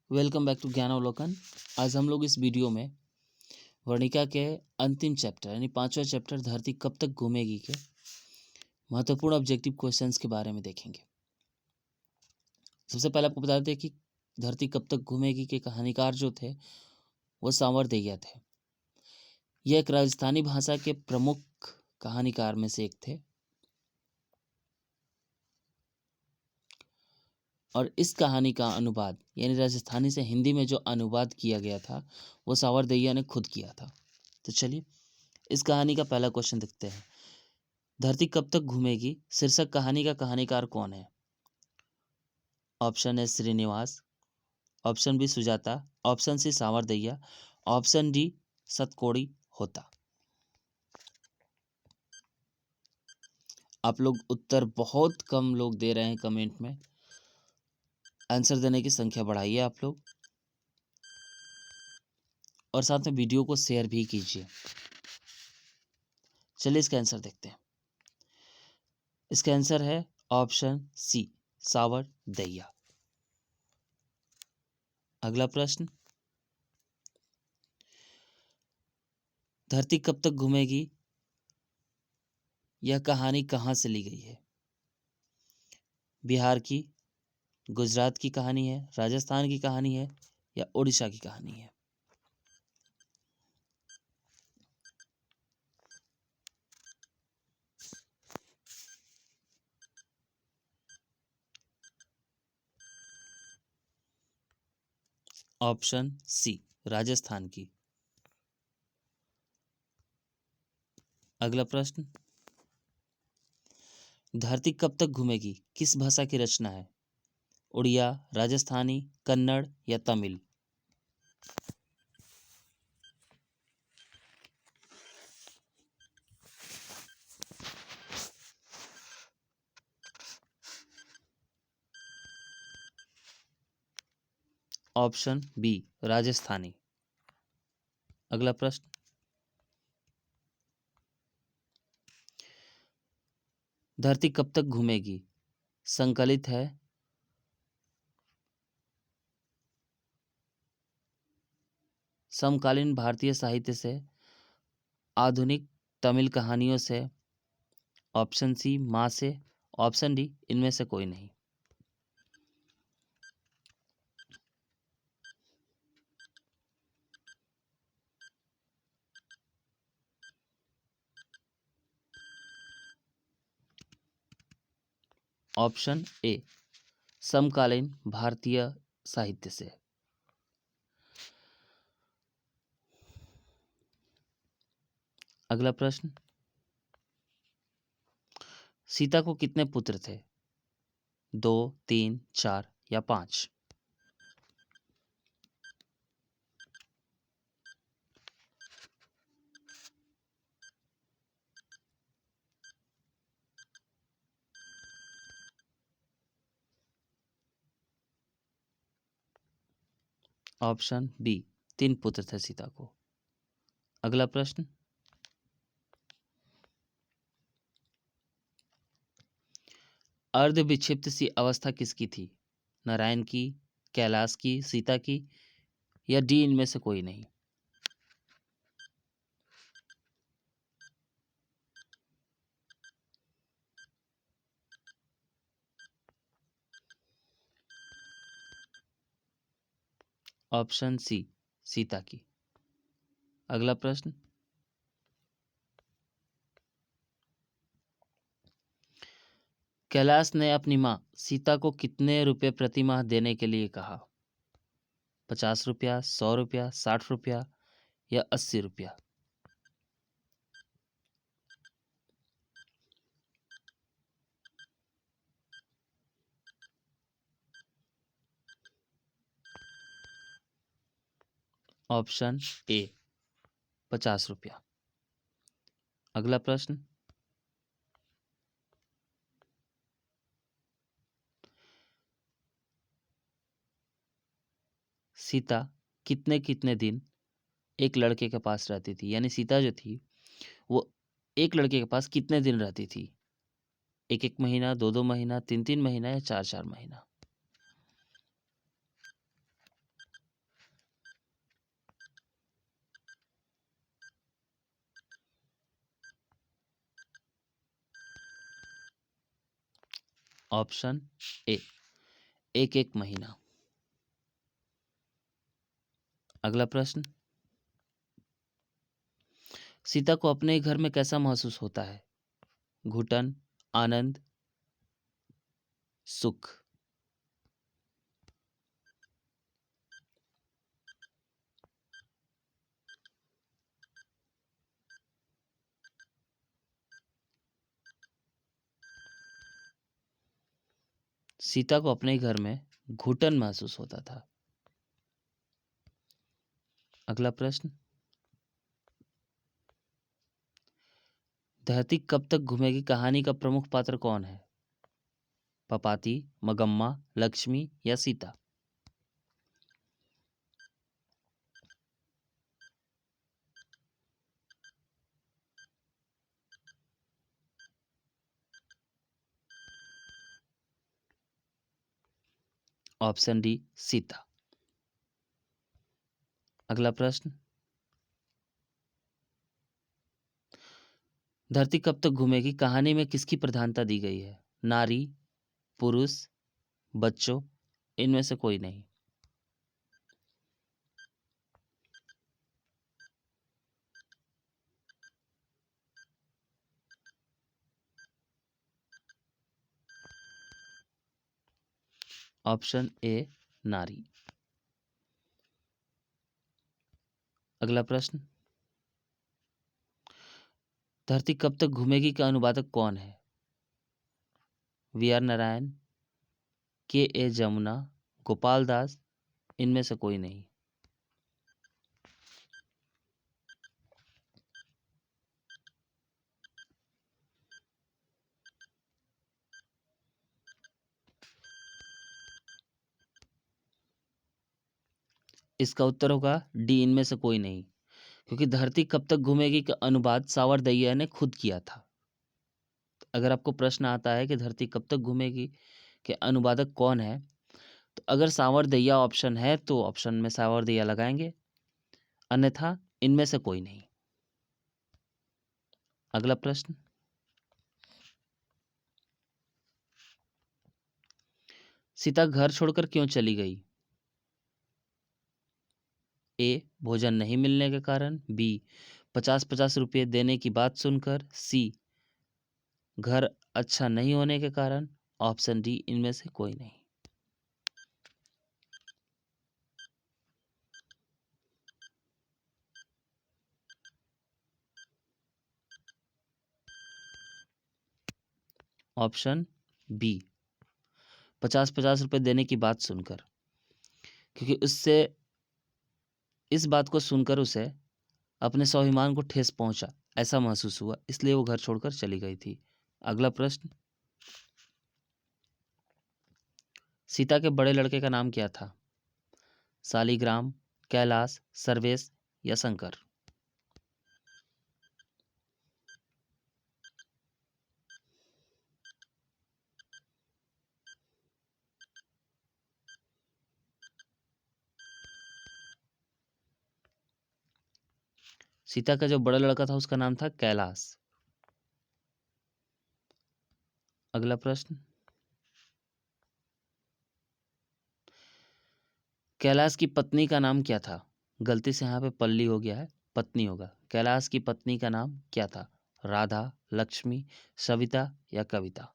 Welcome back to ज्ञानावलोकन। आज हम लोग इस वीडियो में वर्णिका के अंतिम चैप्टर यानी 5वां चैप्टर धरती कब तक घूमेगी के महत्वपूर्ण ऑब्जेक्टिव क्वेश्चंस के बारे में देखेंगे। सबसे पहले आपको बता दें कि धरती कब तक घूमेगी के कहानीकार जो थे वो सांवर दैया थे। यह एक राजस्थानी भाषा के प्रमुख कहानीकार में से एक थे और इस कहानी का अनुवाद यानी राजस्थानी से हिंदी में जो अनुवाद किया गया था वो सांवर दैया ने खुद किया था। तो चलिए इस कहानी का पहला क्वेश्चन देखते हैं। धरती कब तक घूमेगी शीर्षक कहानी का कहानीकार कौन है? Option A Srinivas, option B Sujata, option C Sanwar Daiya, option D सतकोड़ी होता। आप लोग उत्तर बहुत कम लोग दे रहे हैं कमेंट में। आंसर देने की संख्या बढ़ाइए आप लोग और साथ में वीडियो को शेयर भी कीजिए। चलिए इसका आंसर देखते हैं। इसका आंसर है ऑप्शन सी सांवर दैया। अगला प्रश्न, धरती कब तक घूमेगी यह कहानी कहाँ से ली गई है? बिहार की, गुजरात की कहानी है, राजस्थान की कहानी है या उड़ीसा की कहानी है? ऑप्शन सी राजस्थान की। अगला प्रश्न, धरती कब तक घूमेगी किस भाषा की रचना है? उड़िया, राजस्थानी, कन्नड़ या तमिल? Option B Rajasthani. अगला प्रश्न, धरती कब तक घूमेगी संकलित है समकालीन भारतीय साहित्य से, आधुनिक तमिल कहानियों से, ऑप्शन सी माँ से, ऑप्शन डी इनमें से कोई नहीं। ऑप्शन ए समकालीन भारतीय साहित्य से। अगला प्रश्न, सीता को कितने पुत्र थे? 2, 3, 4 या 5? ऑप्शन बी 3 पुत्र थे सीता को। अगला प्रश्न, अर्ध विक्षिप्त सी अवस्था किसकी थी? नारायण की, कैलाश की, सीता की या डी इनमें से कोई नहीं? ऑप्शन सी सीता की। अगला प्रश्न, कैलाश ने अपनी मां सीता को कितने रुपए प्रति माह देने के लिए कहा? 50 रुपया, 100 रुपया, 60 रुपया या 80 रुपया? ऑप्शन ए 50 रुपया। अगला प्रश्न, सीता कितने कितने दिन एक लड़के के पास रहती थी? यानी सीता जो थी वो एक लड़के के पास कितने दिन रहती थी? 1-1 महीना, 2-2 महीना, 3-3 महीना या 4-4 महीना? ऑप्शन ए, एक एक महीना। अगला प्रश्न, सीता को अपने ही घर में कैसा महसूस होता है? घुटन, आनंद, सुख। सीता को अपने ही घर में घुटन महसूस होता था। अगला प्रश्न, धरती कब तक घूमेगी कहानी का प्रमुख पात्र कौन है? पपाती, मगम्मा, लक्ष्मी या सीता? Option D, Sita. अगला प्रश्न, धरती कब तक घूमेगी कहानी में किसकी प्रधानता दी गई है? नारी, पुरुष, बच्चों, इनमें से कोई नहीं। ऑप्शन ए, नारी। अगला प्रश्न, धरती कब तक घूमेगी का अनुवादक कौन है? वी आर नारायण, के ए जमुना, गोपाल दास, इनमें से कोई नहीं। इसका उत्तर होगा डी, इनमें से कोई नहीं, क्योंकि धरती कब तक घूमेगी का अनुवाद सावरदैया ने खुद किया था। अगर आपको प्रश्न आता है कि धरती कब तक घूमेगी के अनुवादक कौन है, तो अगर सावरदैया ऑप्शन है तो ऑप्शन में सावरदैया लगाएंगे, अन्यथा इनमें से कोई नहीं। अगला प्रश्न, सीता घर छोड़कर क्यों चली गई? ए, भोजन नहीं मिलने के कारण, बी, 50-50 रुपये देने की बात सुनकर, सी, घर अच्छा नहीं होने के कारण, ऑप्शन डी, इनमें से कोई नहीं। ऑप्शन बी, 50-50 रुपये देने की बात सुनकर, क्योंकि उससे इस बात को सुनकर उसे अपने स्वाभिमान को ठेस पहुंचा, ऐसा महसूस हुआ, इसलिए वो घर छोड़कर चली गई थी। अगला प्रश्न, सीता के बड़े लड़के का नाम क्या था? शालिग्राम, कैलाश, सर्वेश या शंकर? सीता का जो बड़ा लड़का था उसका नाम था कैलाश। अगला प्रश्न, कैलाश की पत्नी का नाम क्या था? गलती से यहाँ पे पल्ली हो गया है, पत्नी होगा। कैलाश की पत्नी का नाम क्या था? राधा, लक्ष्मी, सविता या कविता?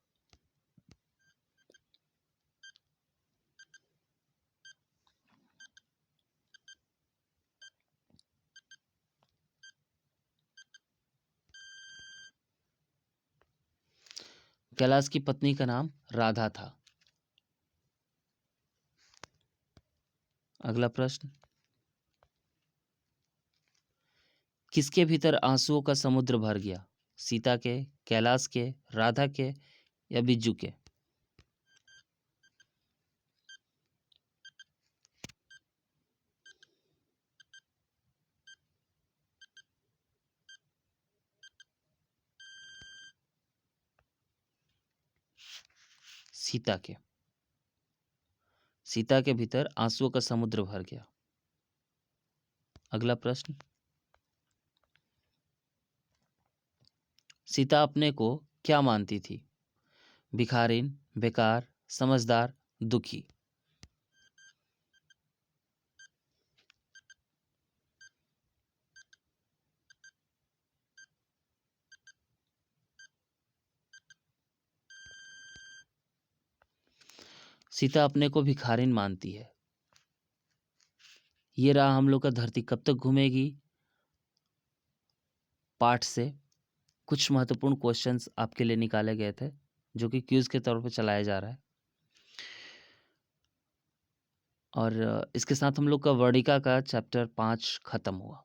कैलाश की पत्नी का नाम राधा था। अगला प्रश्न, किसके भीतर आंसुओं का समुद्र भर गया? सीता के, कैलाश के, राधा के या बिज्जू के? सीता के। सीता के भीतर आंसुओं का समुद्र भर गया। अगला प्रश्न, सीता अपने को क्या मानती थी? भिखारिन, बेकार, समझदार, दुखी। सीता अपने को भिखारिन मानती है। ये रहा हम लोग का धरती कब तक घूमेगी पाठ से कुछ महत्वपूर्ण क्वेश्चंस आपके लिए निकाले गए थे जो कि क्यूज के तौर पे चलाया जा रहा है। और इसके साथ हम लोग का वर्णिका का चैप्टर 5 खत्म हुआ।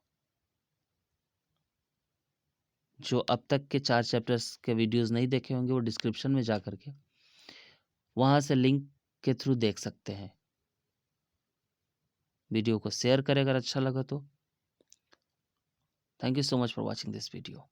जो अब तक के 4 चैप्टर्स के वीडियोस नहीं देखे होंगे वो डिस्क्रिप्शन में जा करके वहाँ से लिंक के थ्रू देख सकते हैं। वीडियो को शेयर करें अगर अच्छा लगा तो। Thank you so much for watching this video.